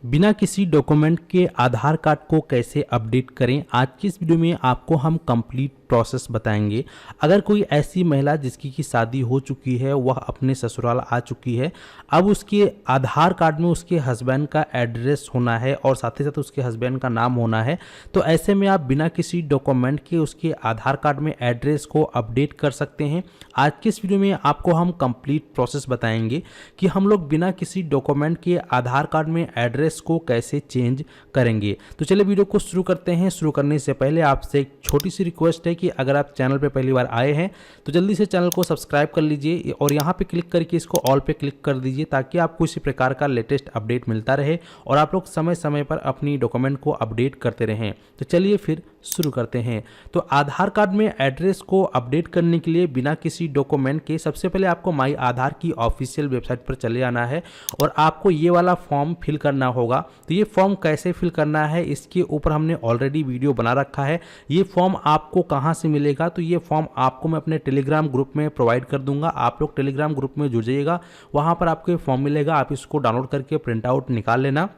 बिना किसी डॉक्यूमेंट के आधार कार्ड को कैसे अपडेट करें, आज की इस वीडियो में आपको हम कंप्लीट प्रोसेस बताएंगे। अगर कोई ऐसी महिला जिसकी की शादी हो चुकी है, वह अपने ससुराल आ चुकी है, अब उसके आधार कार्ड में उसके हस्बैंड का एड्रेस होना है और साथ ही साथ उसके हस्बैंड का नाम होना है, तो ऐसे में आप बिना किसी डॉक्यूमेंट के उसके आधार कार्ड में एड्रेस को अपडेट कर सकते हैं। आज की इस वीडियो में आपको हम कंप्लीट प्रोसेस बताएंगे कि हम लोग बिना किसी डॉक्यूमेंट के आधार कार्ड में एड्रेस को कैसे चेंज करेंगे। तो चलिए वीडियो को शुरू करते हैं। शुरू करने से पहले आपसे एक छोटी सी रिक्वेस्ट है कि अगर आप चैनल पे पहली बार आए हैं तो जल्दी से चैनल को सब्सक्राइब कर लीजिए और यहाँ पे क्लिक करके इसको ऑल पे क्लिक कर दीजिए ताकि आपको इसी प्रकार का लेटेस्ट अपडेट मिलता रहे और आप लोग समय समय पर अपनी डॉक्यूमेंट को अपडेट करते रहें। तो चलिए फिर शुरू करते हैं। तो आधार कार्ड में एड्रेस को अपडेट करने के लिए बिना किसी डॉक्यूमेंट के सबसे पहले आपको माई आधार की ऑफिशियल वेबसाइट पर चले आना है और आपको ये वाला फॉर्म फिल करना होगा। तो ये फॉर्म कैसे फिल करना है इसके ऊपर हमने ऑलरेडी वीडियो बना रखा है। ये फॉर्म आपको कहाँ से मिलेगा, तो ये फॉर्म आपको मैं अपने टेलीग्राम ग्रुप में प्रोवाइड कर दूंगा। आप लोग टेलीग्राम ग्रुप में जुड़ जाइएगा, वहाँ पर आपको ये फॉर्म मिलेगा। आप इसको डाउनलोड करके प्रिंट आउट निकाल लेना।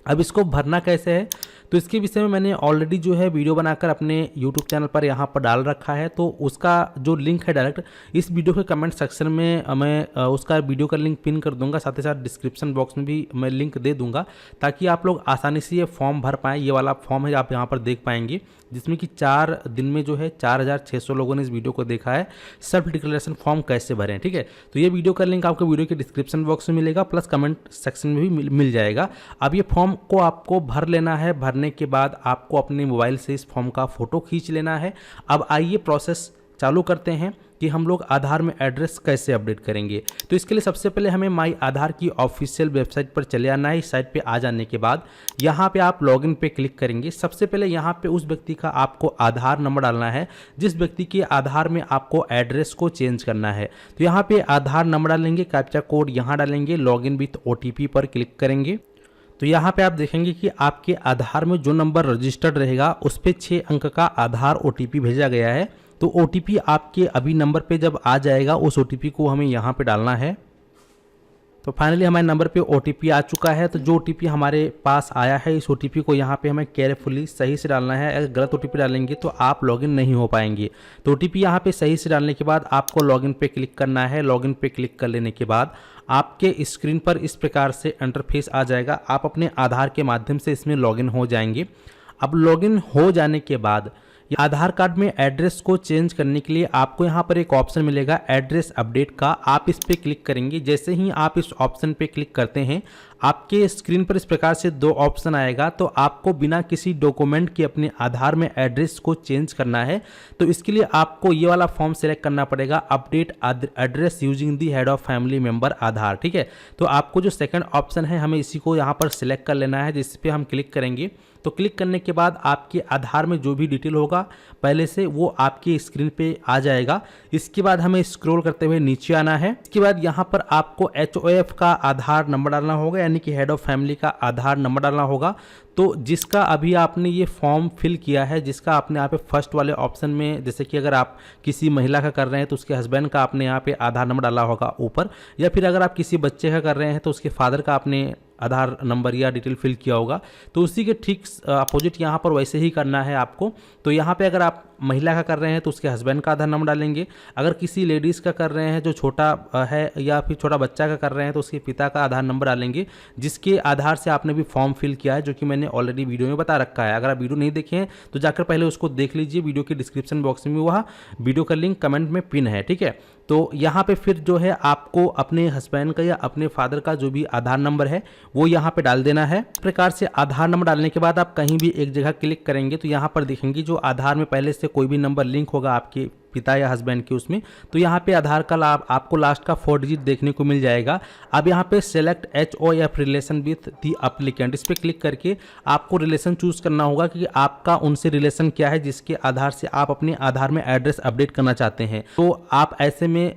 अब इसको भरना कैसे है तो इसके विषय में मैंने ऑलरेडी जो है वीडियो बनाकर अपने YouTube चैनल पर यहाँ पर डाल रखा है। तो उसका जो लिंक है डायरेक्ट इस वीडियो के कमेंट सेक्शन में मैं उसका वीडियो का लिंक पिन कर दूंगा, साथ ही साथ डिस्क्रिप्शन बॉक्स में भी मैं लिंक दे दूंगा ताकि आप लोग आसानी से ये फॉर्म भर पाएँ। ये वाला फॉर्म है आप यहाँ पर देख पाएंगे जिसमें कि 4 दिन में जो है 4600 लोगों ने इस वीडियो को देखा है। सेल्फ डिक्लेरेशन फॉर्म कैसे भरें, ठीक है। तो ये वीडियो का लिंक आपको वीडियो के डिस्क्रिप्शन बॉक्स में मिलेगा, प्लस कमेंट सेक्शन में भी मिल जाएगा। अब ये फॉर्म को आपको भर लेना है। भरने के बाद आपको अपने मोबाइल से इस फॉर्म का फोटो खींच लेना है। अब आइए प्रोसेस चालू करते हैं कि हम लोग आधार में एड्रेस कैसे अपडेट करेंगे। तो इसके लिए सबसे पहले हमें माई आधार की ऑफिशियल वेबसाइट पर चले आना है। इस साइट पे आ जाने के बाद यहाँ पे आप लॉगिन पे क्लिक करेंगे। सबसे पहले यहाँ पे उस व्यक्ति का आपको आधार नंबर डालना है जिस व्यक्ति के आधार में आपको एड्रेस को चेंज करना है। तो यहाँ पे आधार नंबर डालेंगे, कैप्चा कोड यहाँ डालेंगे, लॉगिन विथ OTP पर क्लिक करेंगे। तो यहाँ पे आप देखेंगे कि आपके आधार में जो नंबर रजिस्टर्ड रहेगा उस पर 6 अंक का आधार OTP भेजा गया है। तो OTP आपके अभी नंबर पे जब आ जाएगा उस OTP को हमें यहाँ पे डालना है। तो फाइनली हमारे नंबर पे OTP आ चुका है। तो जो OTP हमारे पास आया है इस OTP को यहाँ पे हमें केयरफुली सही से डालना है। अगर गलत OTP डालेंगे तो आप लॉगिन नहीं हो पाएंगे। तो OTP यहाँ पे सही से डालने के बाद आपको लॉगिन पे क्लिक करना है। लॉगिन पे क्लिक कर लेने के बाद आपके स्क्रीन पर इस प्रकार से इंटरफेस आ जाएगा। आप अपने आधार के माध्यम से इसमें लॉगिन हो जाएंगे। अब लॉगिन हो जाने के बाद आधार कार्ड में एड्रेस को चेंज करने के लिए आपको यहाँ पर एक ऑप्शन मिलेगा एड्रेस अपडेट का। आप इस पर क्लिक करेंगे। जैसे ही आप इस ऑप्शन पे क्लिक करते हैं आपके स्क्रीन पर इस प्रकार से 2 ऑप्शन आएगा। तो आपको बिना किसी डॉक्यूमेंट के अपने आधार में एड्रेस को चेंज करना है। तो इसके लिए आपको ये वाला फॉर्म सेलेक्ट करना पड़ेगा, update address using the head of family member Aadhaar, ठीक है। तो आपको जो सेकंड ऑप्शन है हमें इसी को यहाँ पर सिलेक्ट कर लेना है, जिस पे हम क्लिक करेंगे। तो क्लिक करने के बाद आपके आधार में जो भी डिटेल होगा पहले से वो आपकी स्क्रीन पे आ जाएगा। इसके बाद हमें स्क्रॉल करते हुए नीचे आना है। इसके बाद यहाँ पर आपको HOF का आधार नंबर डालना होगा, यानी कि हेड ऑफ फैमिली का आधार नंबर डालना होगा। तो जिसका अभी आपने ये फॉर्म फिल किया है, जिसका आपने यहाँ पे फर्स्ट वाले ऑप्शन में, जैसे कि अगर आप किसी महिला का कर रहे हैं तो उसके हस्बैंड का आपने यहाँ पे आधार नंबर डाला होगा ऊपर, या फिर अगर आप किसी बच्चे का कर रहे हैं तो उसके फादर का आपने आधार नंबर या डिटेल फिल किया होगा। तो उसी के ठीक अपोजिट यहाँ पर वैसे ही करना है आपको। तो यहाँ पे अगर आप महिला का कर रहे हैं तो उसके हस्बैंड का आधार नंबर डालेंगे। अगर किसी लेडीज़ का कर रहे हैं जो छोटा है या फिर छोटा बच्चा का कर रहे हैं तो उसके पिता का आधार नंबर डालेंगे, जिसके आधार से आपने भी फॉर्म फिल किया है, जो कि मैंने ऑलरेडी वीडियो में बता रखा है। अगर आप वीडियो नहीं देखे हैं तो जाकर पहले उसको देख लीजिए। वीडियो के डिस्क्रिप्शन बॉक्स में वह वीडियो का लिंक कमेंट में पिन है, ठीक है। तो यहाँ पे फिर जो है आपको अपने हस्बैंड का या अपने फादर का जो भी आधार नंबर है वो यहाँ पे डाल देना है। इस प्रकार से आधार नंबर डालने के बाद आप कहीं भी एक जगह क्लिक करेंगे तो यहाँ पर देखेंगे जो आधार में पहले से कोई भी नंबर लिंक होगा आपके पिता या हस्बैंड के उसमें, तो यहाँ पे आधार का आपको लास्ट का 4 डिजिट देखने को मिल जाएगा। अब यहाँ पे select HOF relation with the applicant, इस पर क्लिक करके आपको रिलेशन चूज करना होगा कि आपका उनसे रिलेशन क्या है जिसके आधार से आप अपने आधार में एड्रेस अपडेट करना चाहते हैं। तो आप ऐसे में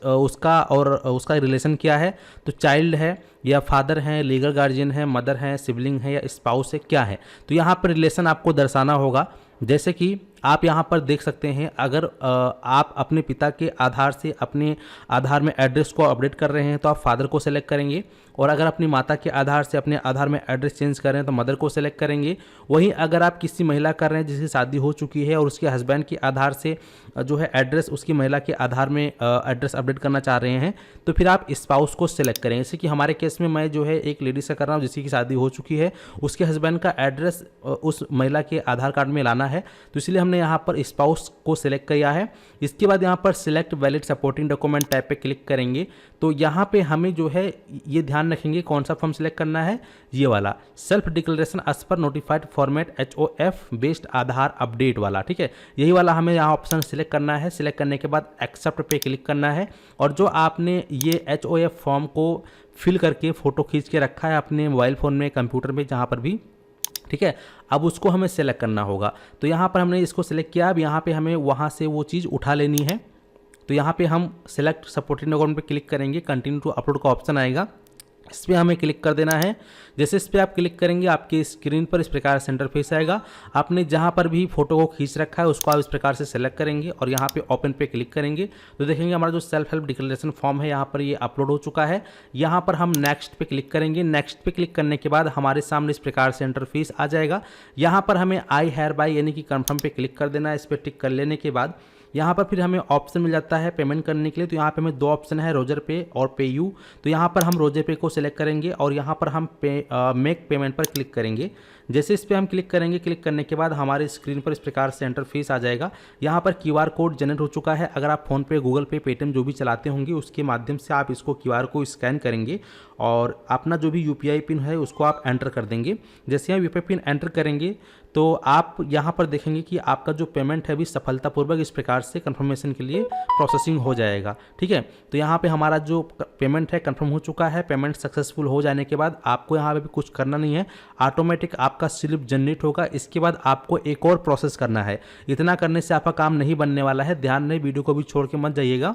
उसका रिलेशन क्या है, तो चाइल्ड है या फादर है, लीगल गार्जियन है, मदर है, सिबलिंग है या स्पाउस है, क्या है। तो यहाँ पर रिलेशन आपको दर्शाना होगा। जैसे कि आप यहाँ पर देख सकते हैं, अगर आप अपने पिता के आधार से अपने आधार में एड्रेस को अपडेट कर रहे हैं तो आप फादर को सेलेक्ट करेंगे, और अगर अपनी माता के आधार से अपने आधार में एड्रेस चेंज कर रहे हैं तो मदर को सेलेक्ट करेंगे। वहीं अगर आप किसी महिला कर रहे हैं जिसकी शादी हो चुकी है और उसके हस्बैंड के आधार से जो है एड्रेस उसकी महिला के आधार में एड्रेस अपडेट करना चाह रहे हैं तो फिर आप स्पाउस को सेलेक्ट करेंगे। जैसे कि हमारे केस में मैं जो है एक लेडी से कर रहा हूँ जिसकी की शादी हो चुकी है, उसके हस्बैंड का एड्रेस उस महिला के आधार कार्ड में लाना है, तो इसलिए हमने यहाँ पर स्पाउस को सिलेक्ट किया है। इसके बाद यहाँ पर select valid supporting document tab पे क्लिक करेंगे तो यहाँ पे हमें जो है ये ध्यान रखेंगे कौन सा फॉर्म सिलेक्ट करना है, ये वाला self declaration as per notified format HOF based Aadhaar update वाला, ठीक है, यही वाला हमें यहाँ ऑप्शन सिलेक्ट करना है। सिलेक्ट करने के बाद एक्सेप्ट पे क्लिक करना है, और जो आपने ये HOF फॉर्म को फिल करके फ़ोटो खींच के रखा है अपने मोबाइल फ़ोन में, कंप्यूटर में, जहाँ पर भी, ठीक है, अब उसको हमें सेलेक्ट करना होगा। तो यहाँ पर हमने इसको सेलेक्ट किया, अब यहाँ पे हमें वहाँ से वो चीज़ उठा लेनी है। तो यहाँ पे हम सेलेक्ट सपोर्टिंग डॉक्यूमेंट पे क्लिक करेंगे, कंटिन्यू टू अपलोड का ऑप्शन आएगा, इस पर हमें क्लिक कर देना है। जैसे इस पर आप क्लिक करेंगे आपके स्क्रीन पर इस प्रकार से इंटरफेस आएगा। आपने जहाँ पर भी फोटो को खींच रखा है उसको आप इस प्रकार से सेलेक्ट करेंगे और यहाँ पे ओपन पे क्लिक करेंगे तो देखेंगे हमारा जो सेल्फ हेल्प डिक्लेरेशन फॉर्म है यहाँ पर ये अपलोड हो चुका है। यहाँ पर हम नेक्स्ट पे क्लिक करेंगे। नेक्स्ट पे क्लिक करने के बाद हमारे सामने इस प्रकार से इंटरफेस आ जाएगा। यहाँ पर हमें आई हेयर बाय यानी कि कन्फर्म पे क्लिक कर देना है। इस पर टिक कर लेने के बाद यहाँ पर फिर हमें ऑप्शन मिल जाता है पेमेंट करने के लिए। तो यहाँ पे हमें दो ऑप्शन है, रोजर पे और पे यू। तो यहाँ पर हम रोजर पे को सिलेक्ट करेंगे और यहाँ पर हम मेक पेमेंट पर क्लिक करेंगे। जैसे इस पर हम क्लिक करेंगे, क्लिक करने के बाद हमारे स्क्रीन पर इस प्रकार से इंटरफेस आ जाएगा। यहाँ पर QR कोड जनरेट हो चुका है। अगर आप फोन पे, गूगल पे, पेटीएम जो भी चलाते होंगे उसके माध्यम से आप इसको QR को स्कैन करेंगे और अपना जो भी UPI पिन है उसको आप एंटर कर देंगे। जैसे हम UPI पिन एंटर करेंगे तो आप यहाँ पर देखेंगे कि आपका जो पेमेंट है अभी सफलतापूर्वक इस प्रकार से कंफर्मेशन के लिए प्रोसेसिंग हो जाएगा। ठीक है, तो यहाँ पे हमारा जो पेमेंट है कंफर्म हो चुका है। पेमेंट सक्सेसफुल हो जाने के बाद आपको यहाँ पे भी कुछ करना नहीं है, ऑटोमेटिक आपका स्लिप जनरेट होगा। इसके बाद आपको एक और प्रोसेस करना है। इतना करने से आपका काम नहीं बनने वाला है, ध्यान रहे, वीडियो को भी छोड़ के मत जाइएगा।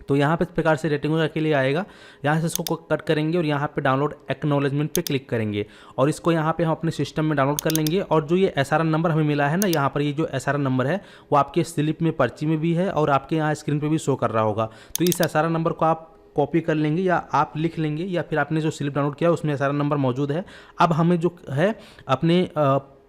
तो यहाँ पे इस प्रकार से रेटिंग के लिए आएगा। यहाँ से इसको कट करेंगे और यहाँ पे डाउनलोड एक्नॉलेजमेंट पे क्लिक करेंगे और इसको यहाँ पे हम अपने सिस्टम में डाउनलोड कर लेंगे। और जो ये SRN नंबर हमें मिला है ना, यहाँ पर ये जो SRN नंबर है वो आपके स्लिप में, पर्ची में भी है और आपके यहाँ स्क्रीन पे भी शो कर रहा होगा। तो इस SRN नंबर को आप कॉपी कर लेंगे या आप लिख लेंगे या फिर आपने जो स्लिप डाउनलोड किया उसमें SRN नंबर मौजूद है। अब हमें जो है अपने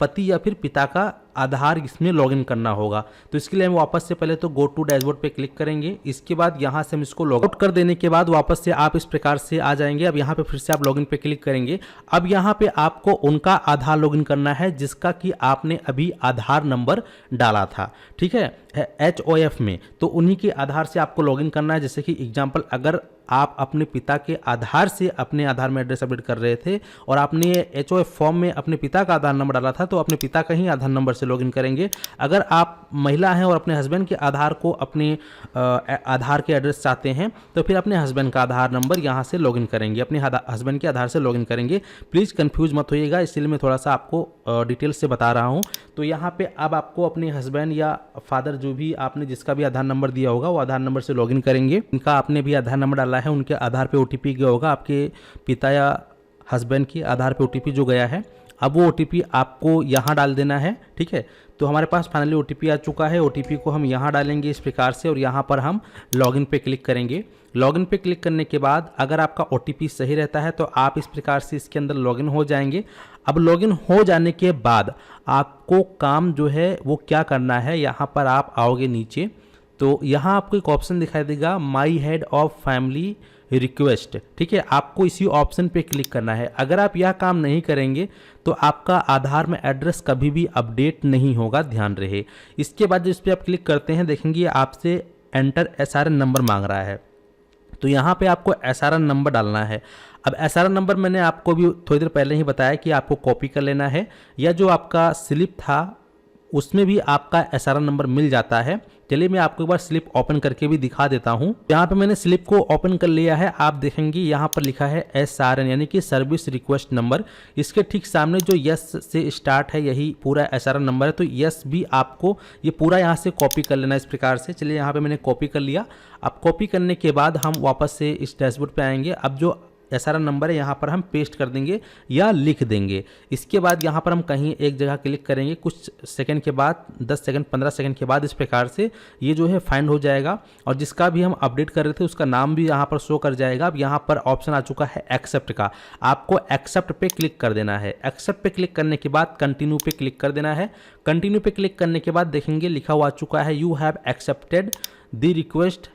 पति या फिर पिता का आधार इसमें लॉगिन करना होगा। तो इसके लिए हम वापस से पहले तो गो टू डैशबोर्ड पे क्लिक करेंगे। इसके बाद यहाँ से हम इसको लॉग आउट कर देने के बाद वापस से आप इस प्रकार से आ जाएंगे। अब यहाँ पे फिर से आप लॉगिन पे क्लिक करेंगे। अब यहाँ पे आपको उनका आधार लॉगिन करना है जिसका कि आपने अभी आधार नंबर डाला था, ठीक है, HOF में। तो उन्हीं के आधार से आपको लॉगिन करना है। जैसे कि एग्जाम्पल, अगर आप अपने पिता के आधार से अपने आधार में एड्रेस अपडेट कर रहे थे और आपने HOF फॉर्म में अपने पिता का आधार नंबर डाला था तो अपने पिता का ही आधार नंबर से लॉगिन करेंगे। अगर आप महिला हैं और अपने हस्बैंड के आधार को अपने आधार के एड्रेस चाहते हैं तो फिर अपने हस्बैंड का आधार नंबर यहाँ से लॉगिन करेंगे, अपने हस्बैंड के आधार से लॉगिन करेंगे। प्लीज़ कंफ्यूज मत होइएगा, इसलिए मैं थोड़ा सा आपको डिटेल से बता रहा हूँ। तो यहाँ पे अब आपको अपने हस्बैंड या फादर जो भी आपने जिसका भी आधार नंबर दिया होगा वो आधार नंबर से लॉगिन करेंगे। इनका आपने भी आधार नंबर डाला है, उनके आधार पे OTP गया होगा, आपके पिता या हस्बैंड के आधार पे OTP जो गया है, अब वो OTP आपको यहाँ डाल देना है। ठीक है, तो हमारे पास फाइनली OTP आ चुका है। OTP को हम यहाँ डालेंगे इस प्रकार से और यहाँ पर हम लॉगिन पे क्लिक करेंगे। लॉगिन पे क्लिक करने के बाद अगर आपका OTP सही रहता है तो आप इस प्रकार से इसके अंदर लॉगिन हो जाएंगे। अब लॉगिन हो जाने के बाद आपको काम जो है वो क्या करना है, यहाँ पर आप आओगे नीचे तो यहाँ आपको एक ऑप्शन दिखाई देगा, my head of family request. ठीक है, आपको इसी ऑप्शन पे क्लिक करना है। अगर आप यह काम नहीं करेंगे तो आपका आधार में एड्रेस कभी भी अपडेट नहीं होगा, ध्यान रहे। इसके बाद जिस पे आप क्लिक करते हैं देखेंगे आपसे एंटर SRN नंबर मांग रहा है। तो यहाँ पे आपको SRN नंबर डालना है। अब SRN नंबर मैंने आपको भी थोड़ी देर पहले ही बताया कि आपको कॉपी कर लेना है, या जो आपका स्लिप था उसमें भी आपका SRN नंबर मिल जाता है। चलिए मैं आपको एक बार स्लिप ओपन करके भी दिखा देता हूं। यहाँ पे मैंने स्लिप को ओपन कर लिया है। आप देखेंगे यहाँ पर लिखा है SRN यानी कि सर्विस रिक्वेस्ट नंबर। इसके ठीक सामने जो यस से स्टार्ट है यही पूरा SRN नंबर है। तो यस भी आपको ये पूरा यहाँ से कॉपी कर लेना इस प्रकार से। चलिए यहाँ पे मैंने कॉपी कर लिया। अब कॉपी करने के बाद हम वापस से इस डैशबोर्ड पे आएंगे। अब जो SRN नंबर है यहाँ पर हम पेस्ट कर देंगे या लिख देंगे। इसके बाद यहाँ पर हम कहीं एक जगह क्लिक करेंगे, कुछ सेकंड के बाद 10 सेकंड 15 सेकंड के बाद इस प्रकार से ये जो है फाइंड हो जाएगा और जिसका भी हम अपडेट कर रहे थे उसका नाम भी यहाँ पर शो कर जाएगा। अब यहाँ पर ऑप्शन आ चुका है एक्सेप्ट का, आपको एक्सेप्ट पे क्लिक कर देना है। एक्सेप्ट पे क्लिक करने के बाद कंटिन्यू पे क्लिक कर देना है। कंटिन्यू पे क्लिक करने के बाद देखेंगे लिखा हुआ आ चुका है you have accepted the request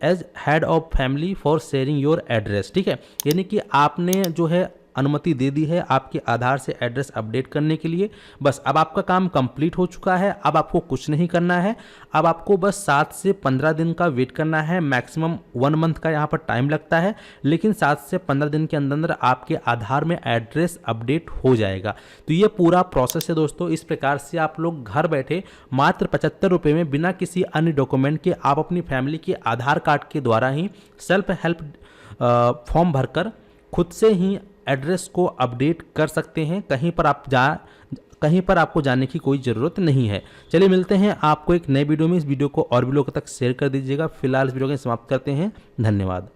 as head of family for sharing your address. ठीक है, यानी कि आपने जो है अनुमति दे दी है आपके आधार से एड्रेस अपडेट करने के लिए। बस अब आपका काम कंप्लीट हो चुका है। अब आपको कुछ नहीं करना है, अब आपको बस 7 से 15 दिन का वेट करना है। मैक्सिमम 1 मंथ का यहाँ पर टाइम लगता है, लेकिन 7 से 15 दिन के अंदर आपके आधार में एड्रेस अपडेट हो जाएगा। तो ये पूरा प्रोसेस है दोस्तों। इस प्रकार से आप लोग घर बैठे मात्र 75 रुपये में बिना किसी अन्य डॉक्यूमेंट के आप अपनी फैमिली के आधार कार्ड के द्वारा ही सेल्फ हेल्प फॉर्म भरकर खुद से ही एड्रेस को अपडेट कर सकते हैं। कहीं पर आपको जाने की कोई ज़रूरत नहीं है। चलिए मिलते हैं आपको एक नए वीडियो में। इस वीडियो को और भी लोगों तक शेयर कर दीजिएगा। फिलहाल इस वीडियो को समाप्त करते हैं। धन्यवाद।